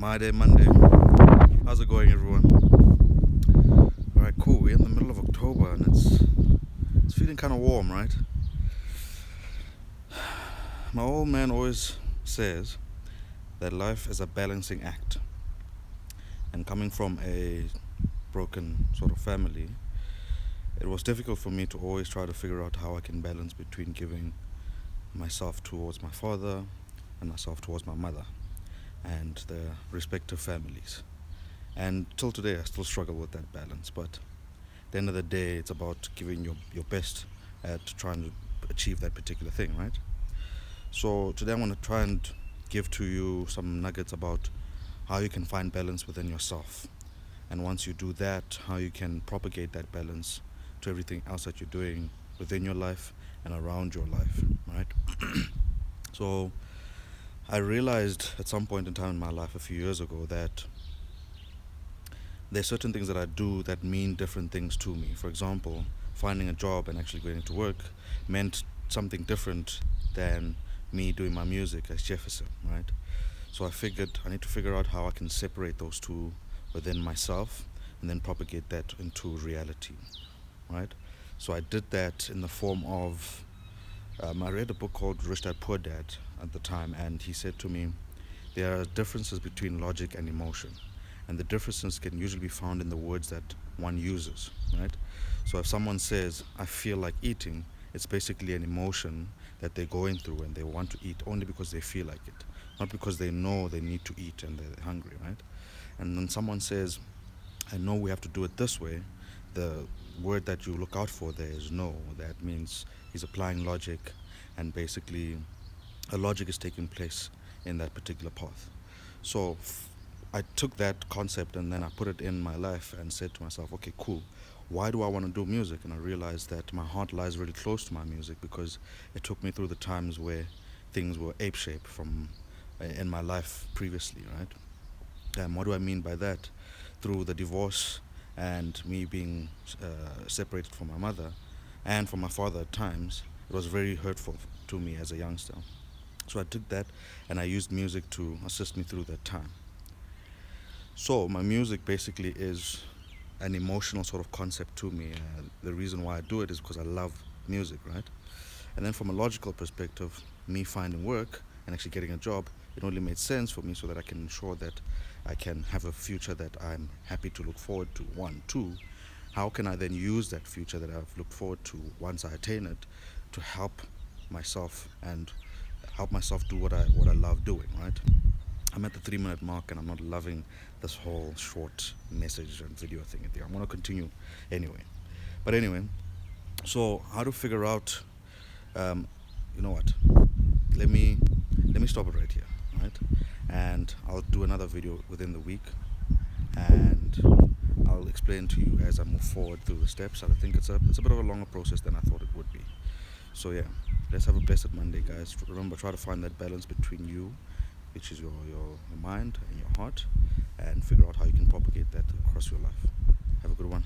My Day Monday. How's it going, everyone? All right, cool. We're in the middle of October and it's feeling kind of warm, right? My old man always says that life is a balancing act, and coming from a broken sort of family, it was difficult for me to always try to figure out how I can balance between giving myself towards my father and myself towards my mother and their respective families. And till today, I still struggle with that balance. But at the end of the day, it's about giving your best at trying to achieve that particular thing, right? So today, I want to try and give to you some nuggets about how you can find balance within yourself. And once you do that, how you can propagate that balance to everything else that you're doing within your life and around your life, right? So I realized at some point in time in my life a few years ago that there's certain things that I do that mean different things to me. For example, finding a job and actually going to work meant something different than me doing my music as Jefferson, right? So I figured I need to figure out how I can separate those two within myself and then propagate that into reality, right? So I did that in the form of I read a book called Rich Dad Poor Dad at the time, and he said to me, there are differences between logic and emotion, and the differences can usually be found in the words that one uses, right? So if someone says, I feel like eating, it's basically an emotion that they're going through and they want to eat only because they feel like it, not because they know they need to eat and they're hungry, right? And when someone says, I know we have to do it this way, the word that you look out for there is no. That means he's applying logic, and basically a logic is taking place in that particular path. So I took that concept and then I put it in my life and said to myself, okay, cool. Why do I want to do music? And I realized that my heart lies really close to my music because it took me through the times where things were ape shape from in my life previously, right? What do I mean by that? Through the divorce and me being separated from my mother and from my father at times, it was very hurtful to me as a youngster. So I took that and I used music to assist me through that time. So my music basically is an emotional sort of concept to me. The reason why I do it is because I love music, right? And then from a logical perspective, me finding work and actually getting a job, it only made sense for me so that I can ensure that I can have a future that I'm happy to look forward to. One, two, how can I then use that future that I've looked forward to once I attain it to help myself and help myself do what I love doing, right? I'm at the 3 minute mark and I'm not loving this whole short message and video thing. I'm gonna continue anyway. But anyway, so how to figure out um, you know what? Let me stop it right here, right? And I'll do another video within the week, and I'll explain to you as I move forward through the steps. I think it's a bit of a longer process than I thought it would be. So yeah, let's have a blessed Monday, guys. Remember, try to find that balance between you, which is your mind and your heart, and figure out how you can propagate that across your life. Have a good one.